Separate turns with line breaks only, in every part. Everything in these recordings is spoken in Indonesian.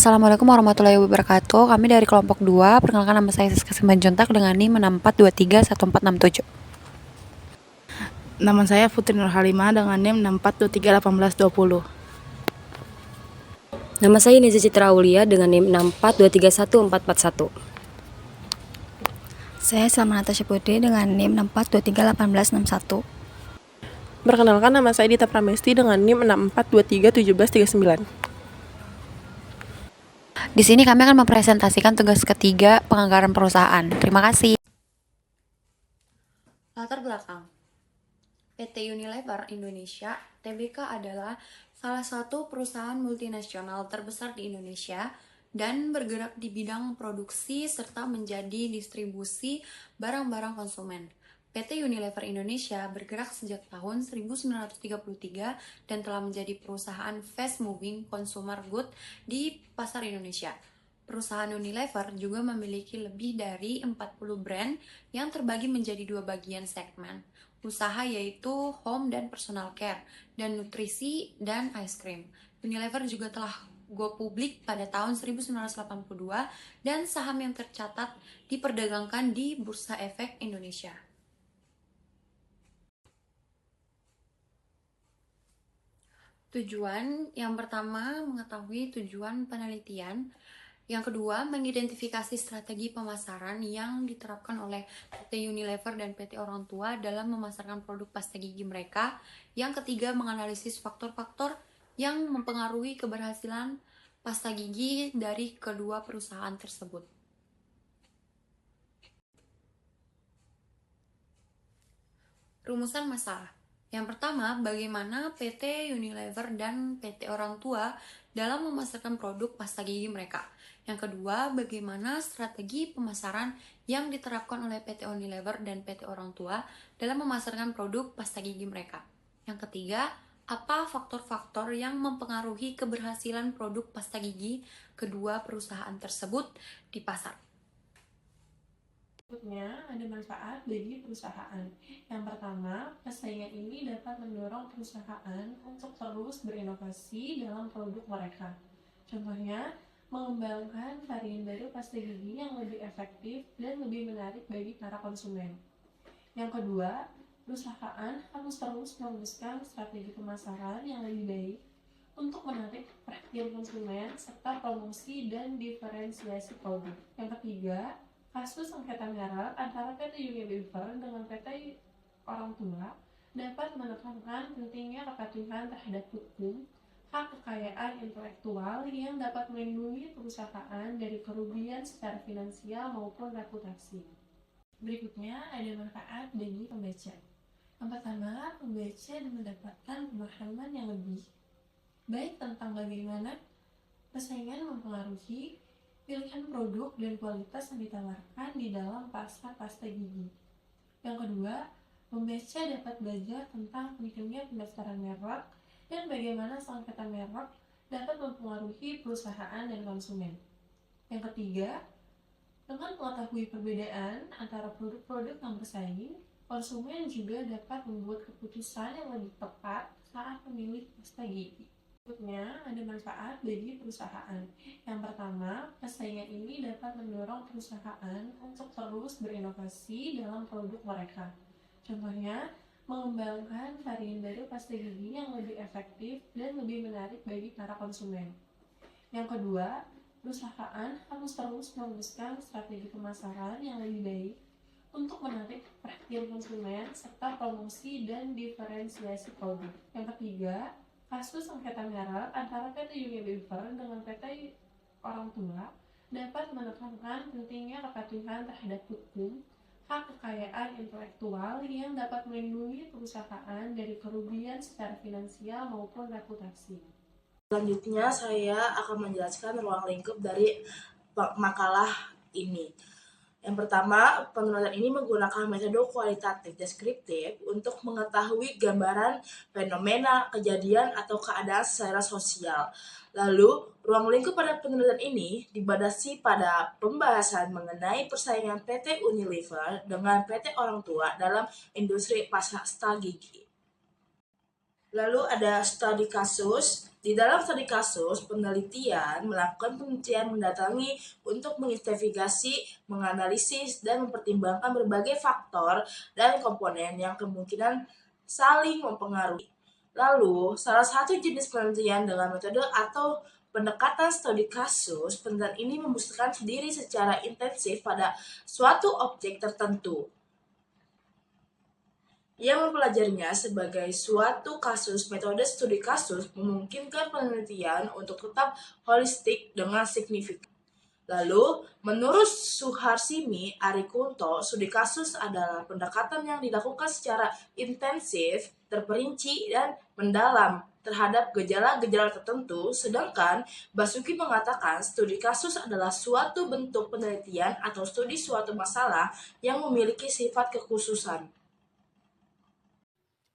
Assalamualaikum warahmatullahi wabarakatuh. Kami dari kelompok 2, perkenalkan nama saya Siska Simanjuntak dengan NIM 64231467.
Nama saya Putri Nurhalimah dengan NIM 64231820.
Nama saya Neza Citra Aulia dengan NIM 64231441.
Saya Salma Natasha Putri dengan NIM 64231861.
Perkenalkan, nama saya Dita Pramesti dengan NIM 64231739.
Di sini kami akan mempresentasikan tugas ketiga penganggaran perusahaan. Terima kasih. Latar belakang. PT Unilever Indonesia Tbk adalah salah satu perusahaan multinasional terbesar di Indonesia dan bergerak di bidang produksi serta menjadi distribusi barang-barang konsumen. PT Unilever Indonesia bergerak sejak tahun 1933 dan telah menjadi perusahaan fast moving consumer good di pasar Indonesia. Perusahaan Unilever juga memiliki lebih dari 40 brand yang terbagi menjadi dua bagian segmen usaha, yaitu home dan personal care, dan nutrisi dan ice cream. Unilever juga telah go publik pada tahun 1982 dan saham yang tercatat diperdagangkan di Bursa Efek Indonesia. Tujuan yang pertama, mengetahui tujuan penelitian. Yang kedua, mengidentifikasi strategi pemasaran yang diterapkan oleh PT Unilever dan PT Orang Tua dalam memasarkan produk pasta gigi mereka. Yang ketiga, menganalisis faktor-faktor yang mempengaruhi keberhasilan pasta gigi dari kedua perusahaan tersebut. Rumusan masalah. Yang pertama, bagaimana PT Unilever dan PT Orang Tua dalam memasarkan produk pasta gigi mereka. Yang kedua, bagaimana strategi pemasaran yang diterapkan oleh PT Unilever dan PT Orang Tua dalam memasarkan produk pasta gigi mereka. Yang ketiga, apa faktor-faktor yang mempengaruhi keberhasilan produk pasta gigi kedua perusahaan tersebut di pasar.
Berikutnya, ada manfaat bagi perusahaan. Yang pertama, persaingan ini dapat mendorong perusahaan untuk terus berinovasi dalam produk mereka. Contohnya, mengembangkan varian baru pasta gigi yang lebih efektif dan lebih menarik bagi para konsumen. Yang kedua, perusahaan harus terus meneruskan strategi pemasaran yang lebih baik untuk menarik perhatian konsumen serta promosi dan diferensiasi produk. Yang ketiga, kasus sengketa merek antara PT Unilever dengan PT Orang Tua dapat menekankan pentingnya kepatuhan terhadap hukum, hak kekayaan intelektual yang dapat melindungi perusahaan dari kerugian secara finansial maupun reputasi. Berikutnya ada manfaat bagi pembaca. Yang pertama, pembaca mendapatkan pemahaman yang lebih baik tentang bagaimana persaingan mempengaruhi pilihan produk dan kualitas yang ditawarkan di dalam pasar pasta gigi. Yang kedua, pembaca dapat belajar tentang pentingnya pendaftaran merek dan bagaimana sengketa merek dapat mempengaruhi perusahaan dan konsumen. Yang ketiga, dengan mengetahui perbedaan antara produk-produk yang bersaing, konsumen juga dapat membuat keputusan yang lebih tepat saat memilih pasta gigi. Berikutnya, ada manfaat bagi perusahaan. Yang pertama, persaingan ini dapat mendorong perusahaan untuk terus berinovasi dalam produk mereka. Contohnya, mengembangkan varian baru pasta gigi yang lebih efektif dan lebih menarik bagi para konsumen. Yang kedua, perusahaan harus terus meneruskan strategi pemasaran yang lebih baik untuk menarik perhatian konsumen serta promosi dan diferensiasi produk. Yang ketiga, kasus sengketa merek antara PT Unilever dengan PT Orang Tua dapat menekankan pentingnya kepatuhan terhadap hukum, hak kekayaan intelektual yang dapat melindungi perusahaan dari kerugian secara finansial maupun reputasi.
Selanjutnya, saya akan menjelaskan ruang lingkup dari makalah ini. Yang pertama, penulisan ini menggunakan metode kualitatif deskriptif untuk mengetahui gambaran fenomena, kejadian, atau keadaan secara sosial. Lalu, ruang lingkup pada penulisan ini dibatasi pada pembahasan mengenai persaingan PT Unilever dengan PT Orang Tua dalam industri pasta gigi. Lalu ada studi kasus. Di dalam studi kasus, penelitian melakukan penelitian mendatangi untuk menginvestigasi, menganalisis, dan mempertimbangkan berbagai faktor dan komponen yang kemungkinan saling mempengaruhi. Lalu, salah satu jenis penelitian dengan metode atau pendekatan studi kasus, penelitian ini membuktikan diri secara intensif pada suatu objek tertentu yang mempelajarinya sebagai suatu kasus. Metode studi kasus memungkinkan penelitian untuk tetap holistik dengan signifikan. Lalu, menurut Suharsimi Arikunto, studi kasus adalah pendekatan yang dilakukan secara intensif, terperinci, dan mendalam terhadap gejala-gejala tertentu, sedangkan Basuki mengatakan studi kasus adalah suatu bentuk penelitian atau studi suatu masalah yang memiliki sifat kekhususan.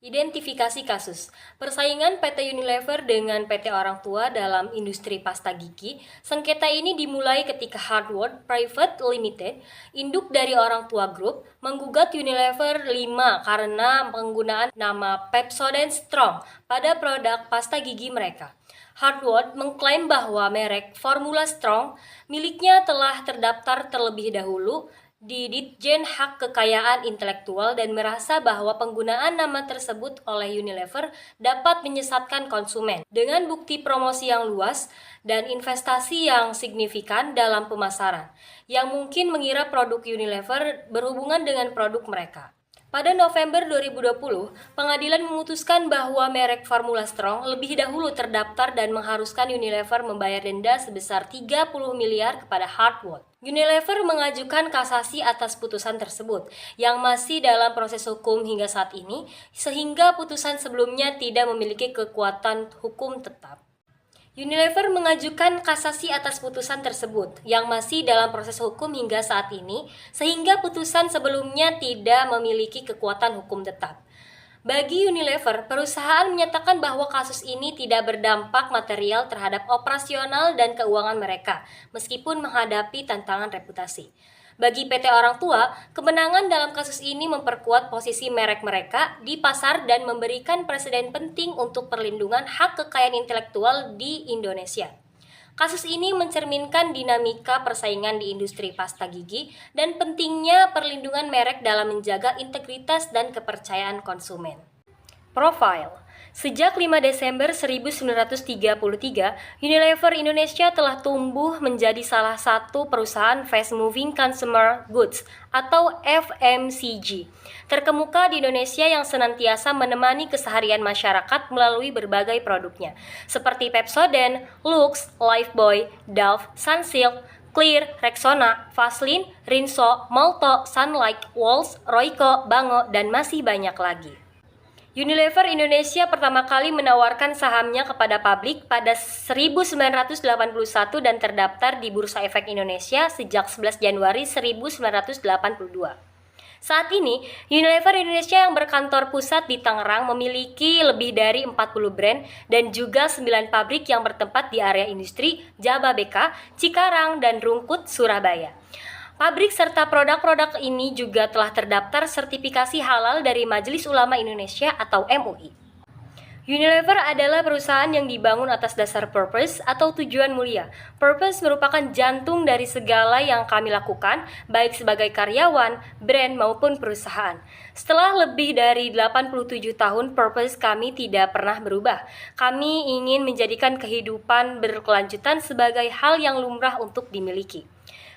Identifikasi kasus. Persaingan PT Unilever dengan PT Orang Tua dalam industri pasta gigi. Sengketa ini dimulai ketika Hardware Private Limited, induk dari Orang Tua Group, menggugat Unilever 5 karena penggunaan nama Pepsodent Strong pada produk pasta gigi mereka. Hardware mengklaim bahwa merek Formula Strong miliknya telah terdaftar terlebih dahulu di Ditjen Hak Kekayaan Intelektual dan merasa bahwa penggunaan nama tersebut oleh Unilever dapat menyesatkan konsumen. Dengan bukti promosi yang luas dan investasi yang signifikan dalam pemasaran, yang mungkin mengira produk Unilever berhubungan dengan produk mereka. Pada November 2020, pengadilan memutuskan bahwa merek Formula Strong lebih dahulu terdaftar dan mengharuskan Unilever membayar denda sebesar 30 miliar kepada Hardwood. Unilever mengajukan kasasi atas putusan tersebut, yang masih dalam proses hukum hingga saat ini, sehingga putusan sebelumnya tidak memiliki kekuatan hukum tetap. Unilever mengajukan kasasi atas putusan tersebut yang masih dalam proses hukum hingga saat ini, sehingga putusan sebelumnya tidak memiliki kekuatan hukum tetap. Bagi Unilever, perusahaan menyatakan bahwa kasus ini tidak berdampak material terhadap operasional dan keuangan mereka, meskipun menghadapi tantangan reputasi. Bagi PT Orang Tua, kemenangan dalam kasus ini memperkuat posisi merek mereka di pasar dan memberikan presiden penting untuk perlindungan hak kekayaan intelektual di Indonesia. Kasus ini mencerminkan dinamika persaingan di industri pasta gigi dan pentingnya perlindungan merek dalam menjaga integritas dan kepercayaan konsumen. Profile. Sejak 5 Desember 1933, Unilever Indonesia telah tumbuh menjadi salah satu perusahaan Fast Moving Consumer Goods atau FMCG terkemuka di Indonesia yang senantiasa menemani keseharian masyarakat melalui berbagai produknya, seperti Pepsodent, Lux, Lifebuoy, Dove, Sunsilk, Clear, Rexona, Vaseline, Rinso, Molto, Sunlight, Walls, Royco, Bango, dan masih banyak lagi. Unilever Indonesia pertama kali menawarkan sahamnya kepada publik pada 1981 dan terdaftar di Bursa Efek Indonesia sejak 11 Januari 1982. Saat ini, Unilever Indonesia yang berkantor pusat di Tangerang memiliki lebih dari 40 brand dan juga 9 pabrik yang bertempat di area industri Jababeka, Cikarang, dan Rungkut, Surabaya. Pabrik serta produk-produk ini juga telah terdaftar sertifikasi halal dari Majelis Ulama Indonesia atau MUI. Unilever adalah perusahaan yang dibangun atas dasar purpose atau tujuan mulia. Purpose merupakan jantung dari segala yang kami lakukan, baik sebagai karyawan, brand, maupun perusahaan. Setelah lebih dari 87 tahun, purpose kami tidak pernah berubah. Kami ingin menjadikan kehidupan berkelanjutan sebagai hal yang lumrah untuk dimiliki.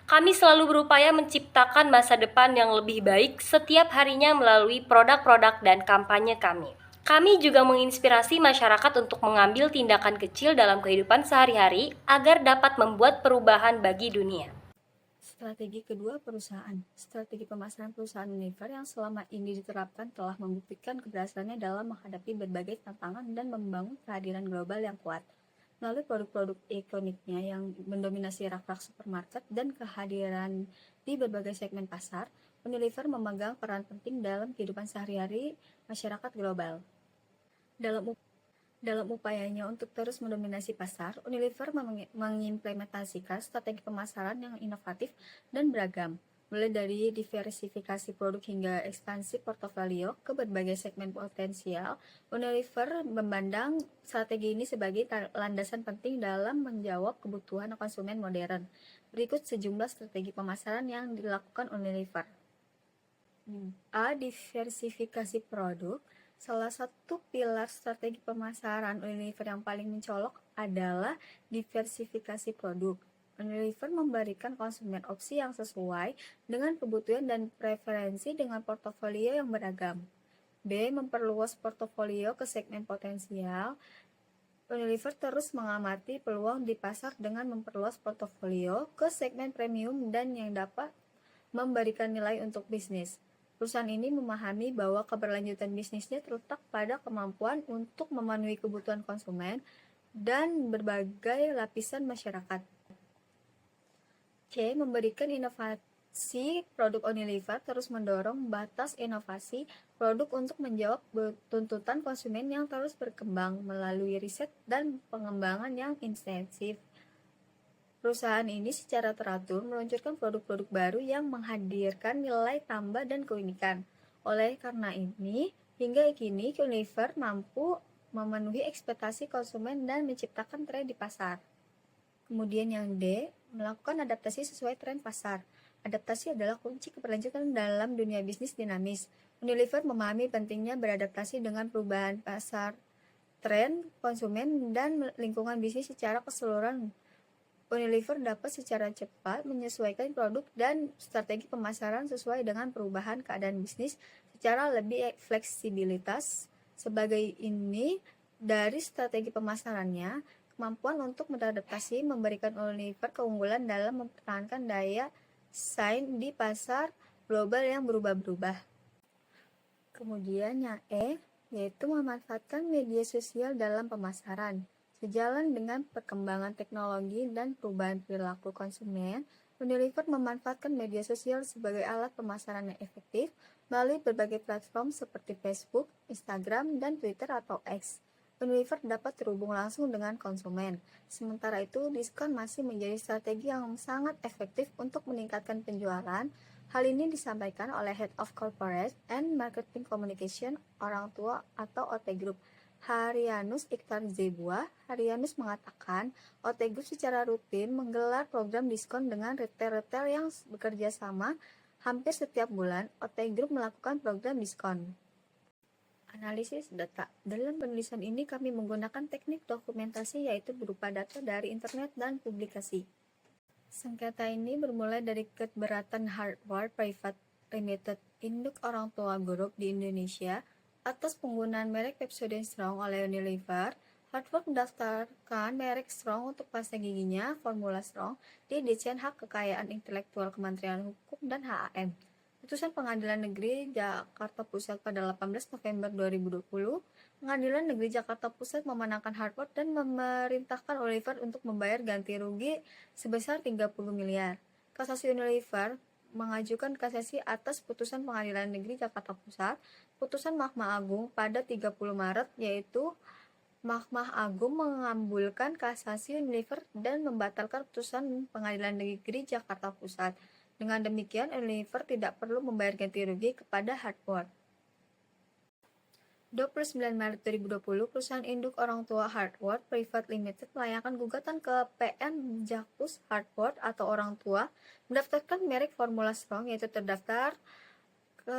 Kami selalu berupaya menciptakan masa depan yang lebih baik setiap harinya melalui produk-produk dan kampanye kami. Kami juga menginspirasi masyarakat untuk mengambil tindakan kecil dalam kehidupan sehari-hari agar dapat membuat perubahan bagi dunia.
Strategi kedua perusahaan. Strategi pemasaran perusahaan Unilever yang selama ini diterapkan telah membuktikan keberhasilannya dalam menghadapi berbagai tantangan dan membangun kehadiran global yang kuat. Melalui produk-produk ikoniknya yang mendominasi rak-rak supermarket dan kehadiran di berbagai segmen pasar, Unilever memegang peran penting dalam kehidupan sehari-hari masyarakat global. Dalam upayanya untuk terus mendominasi pasar, Unilever mengimplementasikan strategi pemasaran yang inovatif dan beragam. mulai dari diversifikasi produk hingga ekspansi portofolio ke berbagai segmen potensial. Unilever memandang strategi ini sebagai landasan penting dalam menjawab kebutuhan konsumen modern. Berikut sejumlah strategi pemasaran yang dilakukan Unilever. A. Diversifikasi produk. Salah satu pilar strategi pemasaran Unilever yang paling mencolok adalah diversifikasi produk. Unilever memberikan konsumen opsi yang sesuai dengan kebutuhan dan preferensi dengan portofolio yang beragam. B. Memperluas portofolio ke segmen potensial. Unilever terus mengamati peluang di pasar dengan memperluas portofolio ke segmen premium dan yang dapat memberikan nilai untuk bisnis. Perusahaan ini memahami bahwa keberlanjutan bisnisnya terletak pada kemampuan untuk memenuhi kebutuhan konsumen dan berbagai lapisan masyarakat. C. Memberikan inovasi produk. Unilever terus mendorong batas inovasi produk untuk menjawab tuntutan konsumen yang terus berkembang melalui riset dan pengembangan yang intensif. Perusahaan ini secara teratur meluncurkan produk-produk baru yang menghadirkan nilai tambah dan keunikan. Oleh karena ini, hingga kini Unilever mampu memenuhi ekspektasi konsumen dan menciptakan tren di pasar. Kemudian yang D, melakukan adaptasi sesuai tren pasar. Adaptasi adalah kunci keberlanjutan dalam dunia bisnis dinamis. Unilever memahami pentingnya beradaptasi dengan perubahan pasar, tren, konsumen, dan lingkungan bisnis secara keseluruhan. Unilever dapat secara cepat menyesuaikan produk dan strategi pemasaran sesuai dengan perubahan keadaan bisnis secara lebih fleksibilitas. Sebagai ini, dari strategi pemasarannya, kemampuan untuk beradaptasi memberikan Unilever keunggulan dalam mempertahankan daya saing di pasar global yang berubah-ubah. Kemudian yang E, yaitu memanfaatkan media sosial dalam pemasaran. Sejalan dengan perkembangan teknologi dan perubahan perilaku konsumen, Unilever memanfaatkan media sosial sebagai alat pemasaran yang efektif melalui berbagai platform seperti Facebook, Instagram, dan Twitter atau X. Unilever dapat terhubung langsung dengan konsumen. Sementara itu, diskon masih menjadi strategi yang sangat efektif untuk meningkatkan penjualan. Hal ini disampaikan oleh Head of Corporate and Marketing Communication Orang Tua atau OT Group, Harianus Ikhtar Zebua. Harianus mengatakan, OT Group secara rutin menggelar program diskon dengan retail-retail yang bekerja sama. Hampir setiap bulan, OT Group melakukan program diskon. Analisis data. Dalam penulisan ini kami menggunakan teknik dokumentasi yaitu berupa data dari internet dan publikasi. Sengketa ini bermulai dari keberatan Hardware Private Limited, induk Orang Tua Group di Indonesia, atas penggunaan merek Pepsodent Strong oleh Unilever. Hardware mendaftarkan merek Strong untuk pasta giginya, Formula Strong, di Ditjen Hak Kekayaan Intelektual Kementerian Hukum dan HAM. Putusan Pengadilan Negeri Jakarta Pusat pada 18 November 2020, Pengadilan Negeri Jakarta Pusat memenangkan Hardware dan memerintahkan Unilever untuk membayar ganti rugi sebesar 30 miliar. Kasasi Unilever mengajukan kasasi atas putusan Pengadilan Negeri Jakarta Pusat. Putusan Mahkamah Agung pada 30 Maret yaitu Mahkamah Agung mengabulkan kasasi Unilever dan membatalkan putusan Pengadilan Negeri Jakarta Pusat. Dengan demikian, Unilever tidak perlu membayar ganti rugi kepada Hardware. 29 Maret 2020, perusahaan induk Orang Tua Hardware Private Limited melayangkan gugatan ke PN Jakpus Hardware atau Orang Tua mendaftarkan merek Formula Strong yaitu terdaftar ke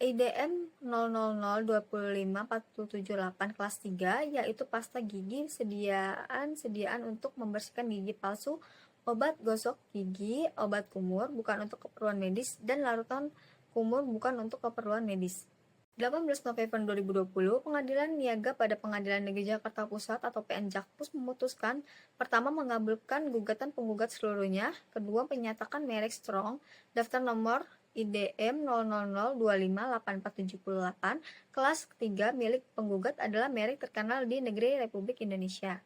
IDM 00025478 kelas 3 yaitu pasta gigi sediaan untuk membersihkan gigi palsu, obat gosok gigi, obat kumur bukan untuk keperluan medis, dan larutan kumur bukan untuk keperluan medis. 18 November 2020, Pengadilan Niaga pada Pengadilan Negeri Jakarta Pusat atau PN Jakpus memutuskan, pertama mengabulkan gugatan penggugat seluruhnya, kedua menyatakan merek Strong, daftar nomor IDM 0002584778, kelas 3 milik penggugat adalah merek terkenal di negeri Republik Indonesia.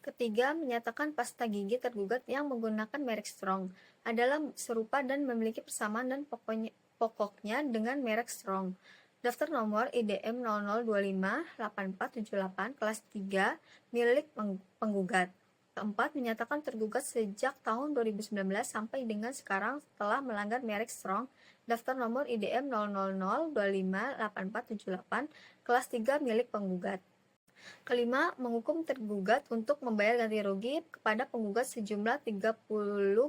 Ketiga, menyatakan pasta gigi tergugat yang menggunakan merek Strong adalah serupa dan memiliki persamaan dan pokoknya dengan merek Strong. Daftar nomor IDM 00258478 kelas 3 milik penggugat. Keempat, menyatakan tergugat sejak tahun 2019 sampai dengan sekarang setelah melanggar merek Strong, daftar nomor IDM 000258478, kelas 3 milik penggugat. Kelima, menghukum tergugat untuk membayar ganti rugi kepada penggugat sejumlah 30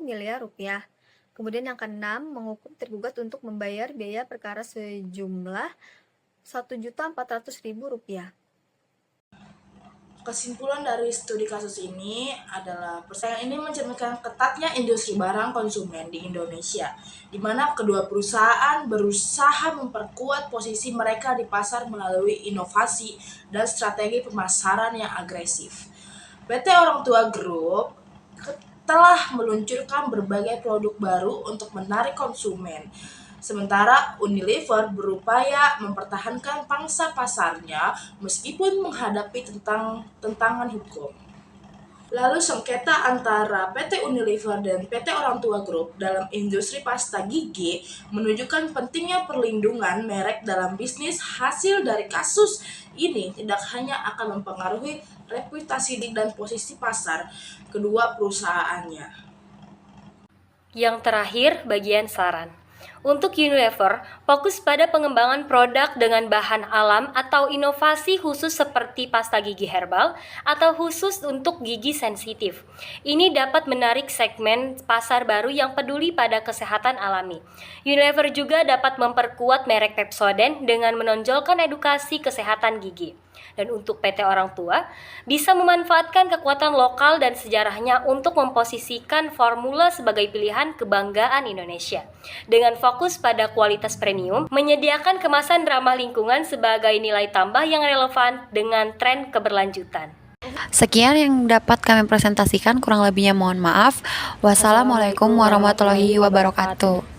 miliar rupiah. Kemudian yang keenam, menghukum tergugat untuk membayar biaya perkara sejumlah 1.400.000 rupiah.
Kesimpulan dari studi kasus ini adalah persaingan ini mencerminkan ketatnya industri barang konsumen di Indonesia, di mana kedua perusahaan berusaha memperkuat posisi mereka di pasar melalui inovasi dan strategi pemasaran yang agresif. PT Orang Tua Group telah meluncurkan berbagai produk baru untuk menarik konsumen. Sementara Unilever berupaya mempertahankan pangsa pasarnya meskipun menghadapi tantangan hukum. Lalu sengketa antara PT Unilever dan PT Orang Tua Group dalam industri pasta gigi menunjukkan pentingnya perlindungan merek dalam bisnis. Hasil dari kasus ini tidak hanya akan mempengaruhi reputasi dan posisi pasar kedua perusahaannya.
Yang terakhir, bagian saran. Untuk Unilever, fokus pada pengembangan produk dengan bahan alam atau inovasi khusus seperti pasta gigi herbal atau khusus untuk gigi sensitif. Ini dapat menarik segmen pasar baru yang peduli pada kesehatan alami. Unilever juga dapat memperkuat merek Pepsodent dengan menonjolkan edukasi kesehatan gigi. Dan untuk PT Orang Tua, bisa memanfaatkan kekuatan lokal dan sejarahnya untuk memposisikan formula sebagai pilihan kebanggaan Indonesia. Dengan fokus pada kualitas premium, menyediakan kemasan ramah lingkungan sebagai nilai tambah yang relevan dengan tren keberlanjutan.
Sekian yang dapat kami presentasikan, kurang lebihnya mohon maaf. Wassalamualaikum warahmatullahi wabarakatuh.